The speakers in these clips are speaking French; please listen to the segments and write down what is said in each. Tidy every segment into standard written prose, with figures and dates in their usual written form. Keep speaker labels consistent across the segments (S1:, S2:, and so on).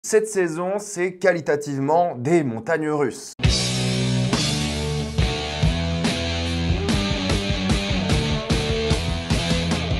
S1: Cette saison, c'est qualitativement des montagnes russes.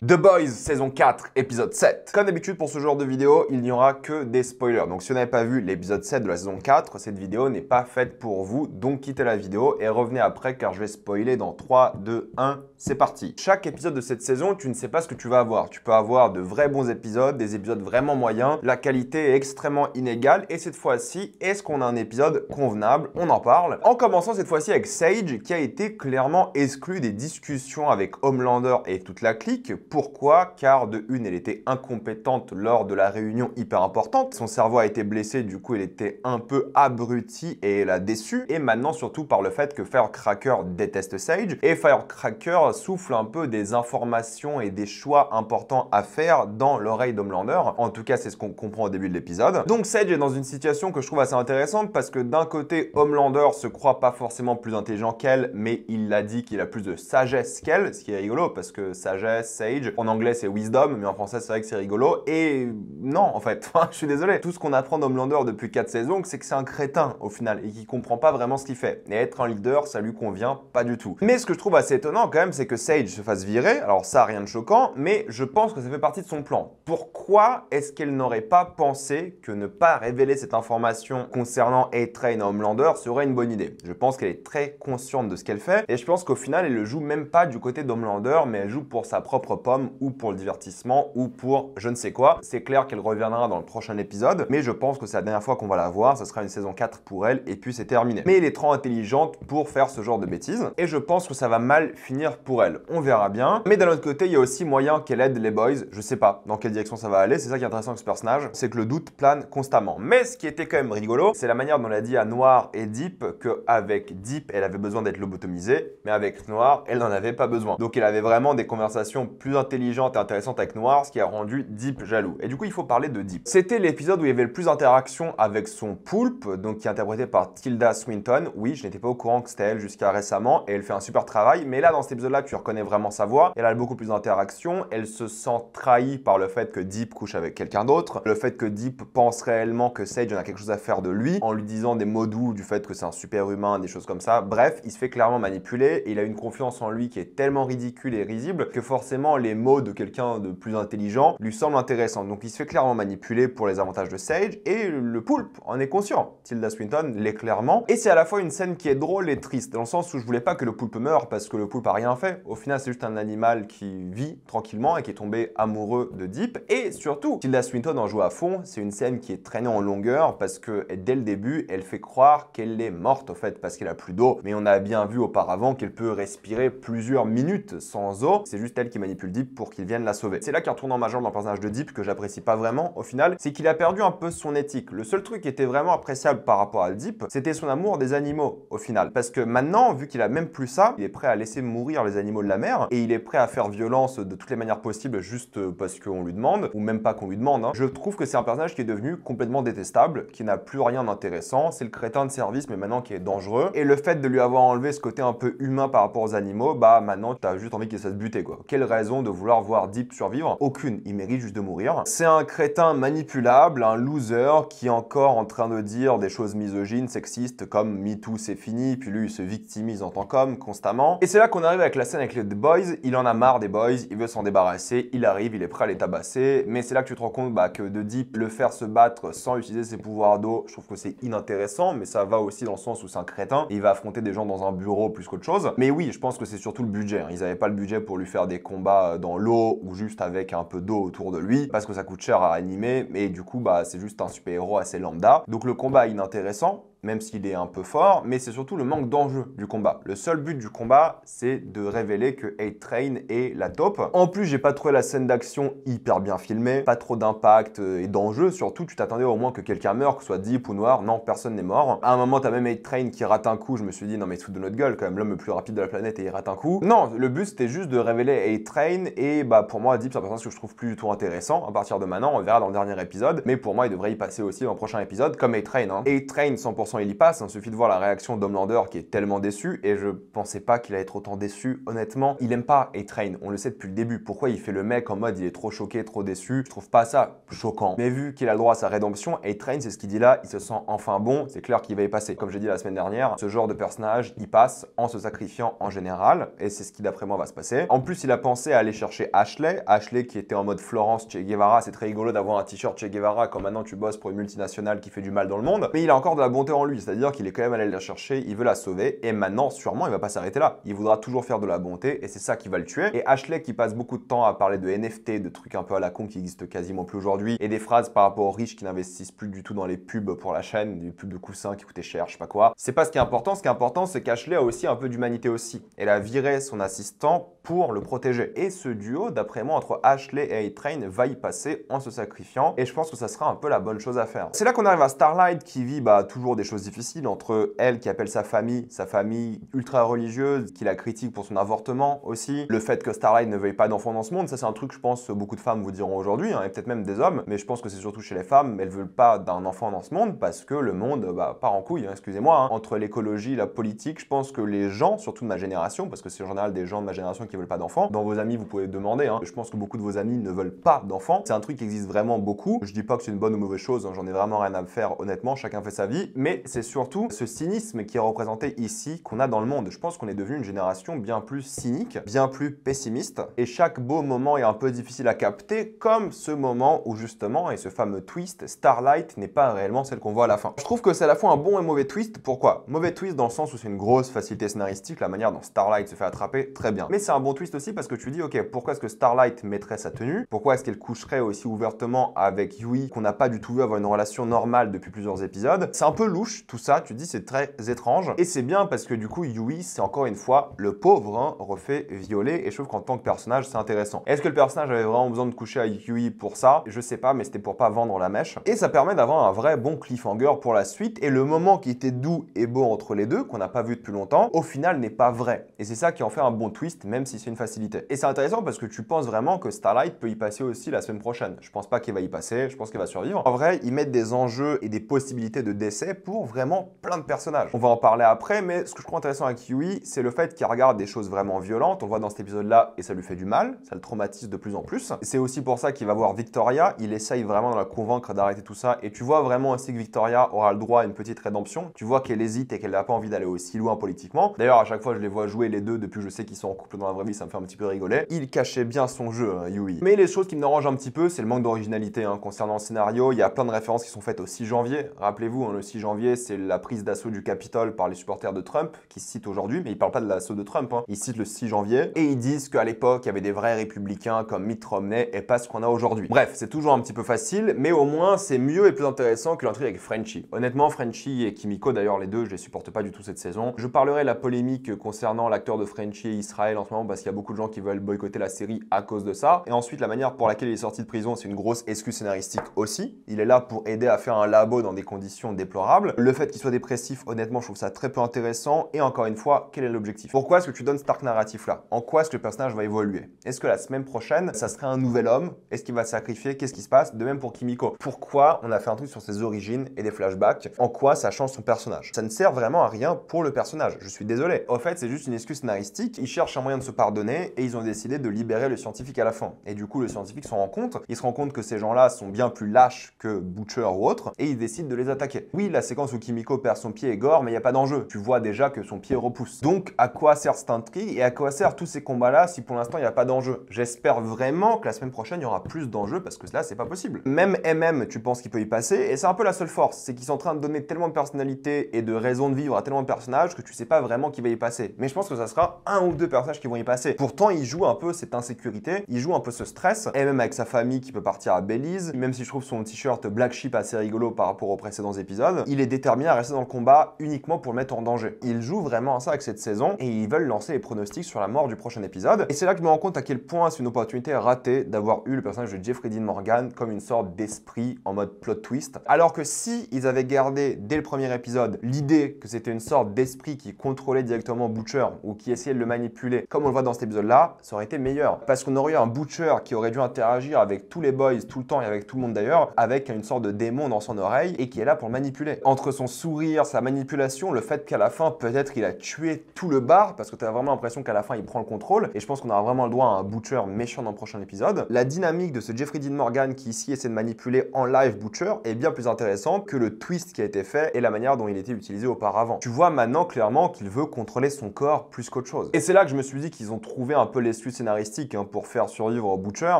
S1: The Boys, saison 4, épisode 7. Comme d'habitude pour ce genre de vidéo, il n'y aura que des spoilers. Donc si vous n'avez pas vu l'épisode 7 de la saison 4, cette vidéo n'est pas faite pour vous. Donc quittez la vidéo et revenez après car je vais spoiler dans 3, 2, 1, c'est parti. Chaque épisode de cette saison, tu ne sais pas ce que tu vas avoir. Tu peux avoir de vrais bons épisodes, des épisodes vraiment moyens. La qualité est extrêmement inégale. Et cette fois-ci, est-ce qu'on a un épisode convenable? On en parle. En commençant cette fois-ci avec Sage qui a été clairement exclu des discussions avec Homelander et toute la clique. Pourquoi? Car de une, elle était incompétente lors de la réunion hyper importante. Son cerveau a été blessé, du coup, elle était un peu abrutie et elle a déçu. Et maintenant, surtout par le fait que Firecracker déteste Sage. Et Firecracker souffle un peu des informations et des choix importants à faire dans l'oreille d'Homelander. En tout cas, c'est ce qu'on comprend au début de l'épisode. Donc Sage est dans une situation que je trouve assez intéressante parce que d'un côté, Homelander se croit pas forcément plus intelligent qu'elle, mais il a dit qu'il a plus de sagesse qu'elle, ce qui est rigolo parce que sagesse, Sage, en anglais c'est wisdom, mais en français c'est vrai que c'est rigolo. Et non, en fait, je suis désolé. Tout ce qu'on apprend d'Homelander depuis 4 saisons, c'est que c'est un crétin au final et qu'il comprend pas vraiment ce qu'il fait. Et être un leader, ça lui convient pas du tout. Mais ce que je trouve assez étonnant quand même, c'est que Sage se fasse virer. Alors ça, rien de choquant, mais je pense que ça fait partie de son plan. Pourquoi est-ce qu'elle n'aurait pas pensé que ne pas révéler cette information concernant A-Train et Homelander serait une bonne idée? Je pense qu'elle est très consciente de ce qu'elle fait et je pense qu'au final, elle le joue même pas du côté d'Homelander, mais elle joue pour sa propre pomme ou pour le divertissement ou pour je ne sais quoi. C'est clair qu'elle reviendra dans le prochain épisode, mais je pense que c'est la dernière fois qu'on va la voir. Ça sera une saison 4 pour elle et puis c'est terminé. Mais elle est trop intelligente pour faire ce genre de bêtises et je pense que ça va mal finir pour elle. On verra bien. Mais d'un autre côté, il y a aussi moyen qu'elle aide les boys. Je sais pas dans quelle direction ça va aller. C'est ça qui est intéressant avec ce personnage, c'est que le doute plane constamment. Mais ce qui était quand même rigolo, c'est la manière dont elle a dit à Noir et Deep qu'avec Deep, elle avait besoin d'être lobotomisée, mais avec Noir, elle n'en avait pas besoin. Donc elle avait vraiment des conversations plus intelligentes et intéressantes avec Noir, ce qui a rendu Deep jaloux. Et du coup, il faut parler de Deep. C'était l'épisode où il y avait le plus d'interaction avec son poulpe, donc qui est interprété par Tilda Swinton. Oui, je n'étais pas au courant que c'était elle jusqu'à récemment, et elle fait un super travail. Mais là, dans cet épisode-là, tu reconnais vraiment sa voix. Elle a beaucoup plus d'interaction. Elle se sent trahie par le fait que Deep couche avec quelqu'un d'autre. Le fait que Deep pense réellement que Sage en a quelque chose à faire de lui, en lui disant des mots doux du fait que c'est un super humain, des choses comme ça. Bref, il se fait clairement manipuler et il a une confiance en lui qui est tellement ridicule et risible que forcément les mots de quelqu'un de plus intelligent lui semblent intéressants. Donc il se fait clairement manipuler pour les avantages de Sage et le poulpe en est conscient. Tilda Swinton l'est clairement. Et c'est à la fois une scène qui est drôle et triste, dans le sens où je voulais pas que le poulpe meure parce que le poulpe a rien fait. Au final, c'est juste un animal qui vit tranquillement et qui est tombé amoureux de Deep. Et surtout, Tilda Swinton en joue à fond. C'est une scène qui est traînée en longueur parce que dès le début, elle fait croire qu'elle est morte au fait parce qu'elle a plus d'eau. Mais on a bien vu auparavant qu'elle peut respirer plusieurs minutes sans eau. C'est juste elle qui manipule Deep pour qu'il vienne la sauver. C'est là qu'un tournant majeur dans le personnage de Deep que j'apprécie pas vraiment au final, c'est qu'il a perdu un peu son éthique. Le seul truc qui était vraiment appréciable par rapport à Deep, c'était son amour des animaux au final. Parce que maintenant, vu qu'il a même plus ça, il est prêt à laisser mourir les animaux de la mer et il est prêt à faire violence de toutes les manières possibles juste parce qu'on lui demande, ou même pas qu'on lui demande. Je trouve que c'est un personnage qui est devenu complètement détestable, qui n'a plus rien d'intéressant. C'est le crétin de service, mais maintenant qui est dangereux. Et le fait de lui avoir enlevé ce côté un peu humain par rapport aux animaux, bah maintenant t'as juste envie qu'il se fasse buter quoi. Quelle raison de vouloir voir Deep survivre? Aucune, il mérite juste de mourir. C'est un crétin manipulable, un loser qui est encore en train de dire des choses misogynes, sexistes comme MeToo c'est fini, puis lui il se victimise en tant qu'homme constamment. Et c'est là qu'on arrive avec la scène avec les Boys. Il en a marre des Boys, il veut s'en débarrasser, il arrive, il est prêt à les tabasser, mais c'est là que tu te rends compte que de Deep, le faire se battre sans utiliser ses pouvoirs d'eau, je trouve que c'est inintéressant, mais ça va aussi dans le sens où c'est un crétin, et il va affronter des gens dans un bureau plus qu'autre chose. Mais oui, je pense que c'est surtout le budget. Ils n'avaient pas le budget pour lui faire des combats dans l'eau ou juste avec un peu d'eau autour de lui, parce que ça coûte cher à animer, et du coup, c'est juste un super-héros assez lambda. Donc le combat est inintéressant, même s'il est un peu fort, mais c'est surtout le manque d'enjeu du combat. Le seul but du combat, c'est de révéler que A-Train est la taupe. En plus, j'ai pas trouvé la scène d'action hyper bien filmée, pas trop d'impact et d'enjeu, surtout tu t'attendais au moins que quelqu'un meure, que ce soit Deep ou Noir. Non, personne n'est mort. À un moment, t'as même A-Train qui rate un coup, je me suis dit, non mais sous de notre gueule, quand même, l'homme le plus rapide de la planète et il rate un coup. Non, le but c'était juste de révéler A-Train et pour moi, Deep, c'est un personnage que je trouve plus du tout intéressant. À partir de maintenant, on verra dans le dernier épisode, mais pour moi, il devrait y passer aussi dans le prochain épisode, comme A-Train. A-Train 100% 100% il y passe, hein. Il suffit de voir la réaction d'Homelander qui est tellement déçu et je pensais pas qu'il allait être autant déçu, honnêtement. Il aime pas A-Train, on le sait depuis le début. Pourquoi il fait le mec en mode il est trop choqué, trop déçu? Je trouve pas ça choquant. Mais vu qu'il a le droit à sa rédemption, A-Train, c'est ce qu'il dit là, il se sent enfin bon, c'est clair qu'il va y passer. Comme j'ai dit la semaine dernière, ce genre de personnage, il passe en se sacrifiant en général et c'est ce qui d'après moi va se passer. En plus, il a pensé à aller chercher Ashley qui était en mode Florence Che Guevara. C'est très rigolo d'avoir un t-shirt Che Guevara quand maintenant tu bosses pour une multinationale qui fait du mal dans le monde. Mais il a encore de la bonté en lui, c'est-à-dire qu'il est quand même allé la chercher, il veut la sauver et maintenant sûrement il va pas s'arrêter là. Il voudra toujours faire de la bonté et c'est ça qui va le tuer. Et Ashley qui passe beaucoup de temps à parler de NFT, de trucs un peu à la con qui existent quasiment plus aujourd'hui et des phrases par rapport aux riches qui n'investissent plus du tout dans les pubs pour la chaîne, des pubs de coussins qui coûtaient cher, je sais pas quoi. C'est pas ce qui est important, ce qui est important c'est qu'Ashley a aussi un peu d'humanité aussi. Elle a viré son assistant pour le protéger. Et ce duo, d'après moi, entre Ashley et A-Train va y passer en se sacrifiant et je pense que ça sera un peu la bonne chose à faire. C'est là qu'on arrive à Starlight qui vit toujours des choses difficiles entre elle qui appelle sa famille ultra religieuse, qui la critique pour son avortement aussi, le fait que Starlight ne veuille pas d'enfants dans ce monde, ça c'est un truc je pense beaucoup de femmes vous diront aujourd'hui, hein, et peut-être même des hommes, mais je pense que c'est surtout chez les femmes, elles veulent pas d'un enfant dans ce monde parce que le monde part en couille, hein, excusez-moi, hein. Entre l'écologie, la politique, je pense que les gens, surtout de ma génération, parce que c'est en général des gens de ma génération qui veulent pas d'enfants, dans vos amis vous pouvez demander, hein, je pense que beaucoup de vos amis ne veulent pas d'enfants, c'est un truc qui existe vraiment beaucoup, je dis pas que c'est une bonne ou mauvaise chose, hein, j'en ai vraiment rien à faire honnêtement, chacun fait sa vie, mais c'est surtout ce cynisme qui est représenté ici qu'on a dans le monde. Je pense qu'on est devenu une génération bien plus cynique, bien plus pessimiste, et chaque beau moment est un peu difficile à capter, comme ce moment où justement, et ce fameux twist, Starlight n'est pas réellement celle qu'on voit à la fin. Je trouve que c'est à la fois un bon et mauvais twist. Pourquoi? Mauvais twist dans le sens où c'est une grosse facilité scénaristique, la manière dont Starlight se fait attraper, très bien. Mais c'est un bon twist aussi parce que tu dis, ok, pourquoi est-ce que Starlight mettrait sa tenue? Pourquoi est-ce qu'elle coucherait aussi ouvertement avec Yui, qu'on n'a pas du tout vu avoir une relation normale depuis plusieurs épisodes? C'est un peu louche, tout ça, tu dis, c'est très étrange. Et c'est bien parce que du coup, Yui, c'est encore une fois le pauvre, hein, refait violer, et je trouve qu'en tant que personnage, c'est intéressant. Est-ce que le personnage avait vraiment besoin de coucher avec Yui pour ça? Je sais pas, mais c'était pour pas vendre la mèche. Et ça permet d'avoir un vrai bon cliffhanger pour la suite, et le moment qui était doux et beau entre les deux, qu'on n'a pas vu depuis longtemps, au final n'est pas vrai. Et c'est ça qui en fait un bon twist, même si c'est une facilité. Et c'est intéressant parce que tu penses vraiment que Starlight peut y passer aussi la semaine prochaine. Je pense pas qu'il va y passer, je pense qu'il va survivre. En vrai, ils mettent des enjeux et des possibilités de décès pour vraiment plein de personnages. On va en parler après, mais ce que je trouve intéressant avec Yui, c'est le fait qu'il regarde des choses vraiment violentes. On le voit dans cet épisode-là et ça lui fait du mal, ça le traumatise de plus en plus. C'est aussi pour ça qu'il va voir Victoria, il essaye vraiment de la convaincre d'arrêter tout ça et tu vois vraiment aussi que Victoria aura le droit à une petite rédemption. Tu vois qu'elle hésite et qu'elle n'a pas envie d'aller aussi loin politiquement. D'ailleurs, à chaque fois je les vois jouer les deux depuis que je sais qu'ils sont en couple dans la vraie vie, ça me fait un petit peu rigoler. Il cachait bien son jeu, hein, Yui. Mais les choses qui me dérangent un petit peu, c'est le manque d'originalité, hein. Concernant le scénario, il y a plein de références qui sont faites au 6 janvier. Rappelez-vous, hein, le 6 janvier, c'est la prise d'assaut du Capitole par les supporters de Trump qui se citent aujourd'hui, mais ils parlent pas de l'assaut de Trump, hein. Ils citent le 6 janvier et ils disent qu'à l'époque, il y avait des vrais républicains comme Mitt Romney et pas ce qu'on a aujourd'hui. Bref, c'est toujours un petit peu facile, mais au moins c'est mieux et plus intéressant que l'intrigue avec Frenchie. Honnêtement, Frenchie et Kimiko, d'ailleurs les deux, je les supporte pas du tout cette saison. Je parlerai de la polémique concernant l'acteur de Frenchie et Israël en ce moment parce qu'il y a beaucoup de gens qui veulent boycotter la série à cause de ça. Et ensuite, la manière pour laquelle il est sorti de prison, c'est une grosse excuse scénaristique aussi. Il est là pour aider à faire un labo dans des conditions déplorables. Le fait qu'il soit dépressif, honnêtement, je trouve ça très peu intéressant. Et encore une fois, quel est l'objectif? Pourquoi est-ce que tu donnes cet arc narratif là? En quoi est-ce que le personnage va évoluer? Est-ce que la semaine prochaine, ça serait un nouvel homme? Est-ce qu'il va se sacrifier? Qu'est-ce qui se passe? De même pour Kimiko. Pourquoi on a fait un truc sur ses origines et des flashbacks? En quoi ça change son personnage? Ça ne sert vraiment à rien pour le personnage. Je suis désolé. Au fait, c'est juste une excuse scénaristique. Ils cherchent un moyen de se pardonner et ils ont décidé de libérer le scientifique à la fin. Et du coup, le scientifique s'en rend compte. Il se rend compte que ces gens-là sont bien plus lâches que Butcher ou autre et il décide de les attaquer. Oui, la séquence où Kimiko perd son pied est gore, mais il n'y a pas d'enjeu. Tu vois déjà que son pied repousse. Donc, à quoi sert cette intrigue et à quoi servent tous ces combats-là si pour l'instant il n'y a pas d'enjeu? J'espère vraiment que la semaine prochaine il y aura plus d'enjeux parce que là, c'est pas possible. Même MM, tu penses qu'il peut y passer et c'est un peu la seule force. C'est qu'ils sont en train de donner tellement de personnalité et de raisons de vivre à tellement de personnages que tu sais pas vraiment qui va y passer. Mais je pense que ça sera un ou deux personnages qui vont y passer. Pourtant, il joue un peu cette insécurité, il joue un peu ce stress, et même avec sa famille qui peut partir à Belize, même si je trouve son t-shirt Black Sheep assez rigolo par rapport aux précédents épisodes, il est déterminé à rester dans le combat uniquement pour le mettre en danger. Il joue vraiment à ça avec cette saison, et ils veulent lancer les pronostics sur la mort du prochain épisode, et c'est là que je me rends compte à quel point c'est une opportunité ratée d'avoir eu le personnage de Jeffrey Dean Morgan comme une sorte d'esprit en mode plot twist, alors que si ils avaient gardé dès le premier épisode l'idée que c'était une sorte d'esprit qui contrôlait directement Butcher, ou qui essayait de le manipuler, comme on le voit aurait dans cet épisode-là, ça aurait été meilleur. Parce qu'on aurait eu un Butcher qui aurait dû interagir avec tous les boys tout le temps et avec tout le monde d'ailleurs, avec une sorte de démon dans son oreille et qui est là pour le manipuler. Entre son sourire, sa manipulation, le fait qu'à la fin, peut-être il a tué tout le bar, parce que tu as vraiment l'impression qu'à la fin, il prend le contrôle. Et je pense qu'on aura vraiment le droit à un Butcher méchant dans le prochain épisode. La dynamique de ce Jeffrey Dean Morgan qui ici essaie de manipuler en live Butcher est bien plus intéressante que le twist qui a été fait et la manière dont il était utilisé auparavant. Tu vois maintenant clairement qu'il veut contrôler son corps plus qu'autre chose. Et c'est là que je me suis dit qu'ils ont trouvé un peu l'excuse scénaristique pour faire survivre Butcher,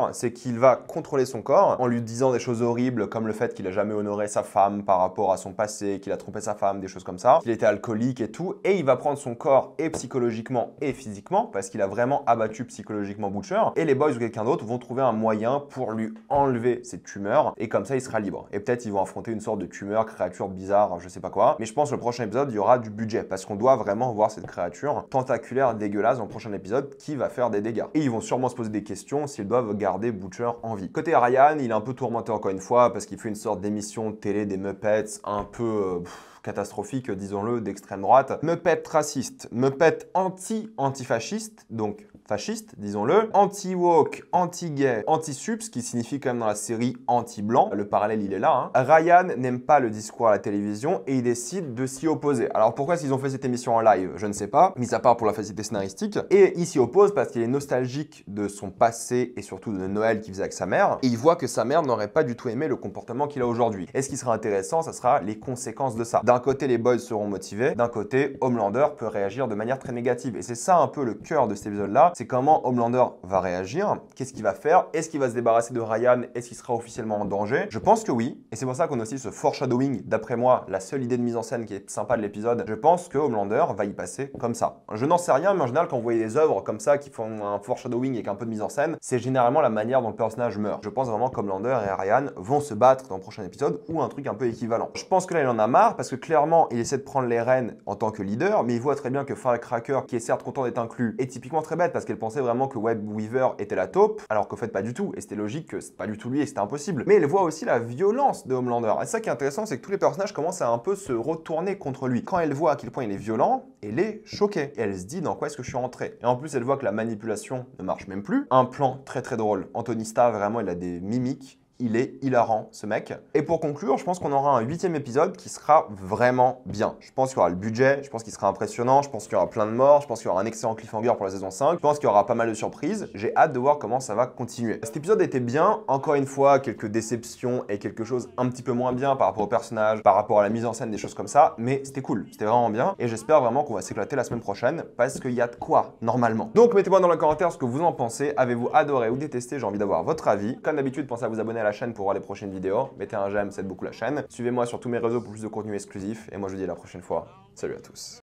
S1: c'est qu'il va contrôler son corps en lui disant des choses horribles comme le fait qu'il a jamais honoré sa femme par rapport à son passé, qu'il a trompé sa femme, des choses comme ça, qu'il était alcoolique et tout, et il va prendre son corps et psychologiquement et physiquement parce qu'il a vraiment abattu psychologiquement Butcher, et les boys ou quelqu'un d'autre vont trouver un moyen pour lui enlever cette tumeur et comme ça il sera libre. Et peut-être ils vont affronter une sorte de tumeur, créature bizarre, je sais pas quoi, mais je pense que le prochain épisode il y aura du budget parce qu'on doit vraiment voir cette créature tentaculaire dégueulasse dans le prochain épisode qui va faire des dégâts. Et ils vont sûrement se poser des questions s'ils doivent garder Butcher en vie. Côté Ryan, il est un peu tourmenté encore une fois parce qu'il fait une sorte d'émission de télé des Muppets un peu catastrophique, disons-le, d'extrême droite. Muppet raciste, Muppet antifasciste, donc fasciste, disons-le, anti-woke, anti-gay, anti-subs, qui signifie quand même dans la série anti-blanc. Le parallèle, il est là. Ryan n'aime pas le discours à la télévision et il décide de s'y opposer. Alors pourquoi s'ils ont fait cette émission en live, je ne sais pas, mis à part pour la facilité scénaristique. Et il s'y oppose parce qu'il est nostalgique de son passé et surtout de Noël qu'il faisait avec sa mère. Et il voit que sa mère n'aurait pas du tout aimé le comportement qu'il a aujourd'hui. Et ce qui sera intéressant, ça sera les conséquences de ça. D'un côté, les boys seront motivés. D'un côté, Homelander peut réagir de manière très négative. Et c'est ça un peu le cœur de cet épisode-là. C'est comment Homelander va réagir. Qu'est-ce qu'il va faire? Est-ce qu'il va se débarrasser de Ryan? Est-ce qu'il sera officiellement en danger? Je pense que oui. Et c'est pour ça qu'on a aussi ce foreshadowing. D'après moi, la seule idée de mise en scène qui est sympa de l'épisode. Je pense que Homelander va y passer comme ça. Je n'en sais rien, mais en général, quand vous voyez des œuvres comme ça qui font un foreshadowing avec un peu de mise en scène, c'est généralement la manière dont le personnage meurt. Je pense vraiment qu'Homelander et Ryan vont se battre dans le prochain épisode ou un truc un peu équivalent. Je pense que là, il en a marre parce que clairement, il essaie de prendre les rênes en tant que leader, mais il voit très bien que Firecracker, qui est certes content d'être inclus, est typiquement très bête parce qu'elle pensait vraiment que Web Weaver était la taupe, alors qu'au fait pas du tout, et c'était logique que c'est pas du tout lui et c'était impossible. Mais elle voit aussi la violence de Homelander. Et ça qui est intéressant, c'est que tous les personnages commencent à un peu se retourner contre lui. Quand elle voit à quel point il est violent, elle est choquée. Et elle se dit dans quoi est-ce que je suis rentré. Et en plus, elle voit que la manipulation ne marche même plus. Un plan très très drôle. Anthony Starr, vraiment, il a des mimiques. Il est hilarant, ce mec. Et pour conclure, je pense qu'on aura un 8e épisode qui sera vraiment bien. Je pense qu'il y aura le budget, je pense qu'il sera impressionnant, je pense qu'il y aura plein de morts, je pense qu'il y aura un excellent cliffhanger pour la saison 5, je pense qu'il y aura pas mal de surprises. J'ai hâte de voir comment ça va continuer. Cet épisode était bien, encore une fois, quelques déceptions et quelque chose un petit peu moins bien par rapport au personnage, par rapport à la mise en scène, des choses comme ça, mais c'était cool, c'était vraiment bien. Et j'espère vraiment qu'on va s'éclater la semaine prochaine, parce qu'il y a de quoi, normalement. Donc mettez-moi dans les commentaires ce que vous en pensez, avez-vous adoré ou détesté, j'ai envie d'avoir votre avis. Comme d'habitude, pensez à vous abonner à la chaîne pour voir les prochaines vidéos. Mettez un j'aime, ça aide beaucoup la chaîne. Suivez-moi sur tous mes réseaux pour plus de contenu exclusif. Et moi, je vous dis à la prochaine fois. Salut à tous.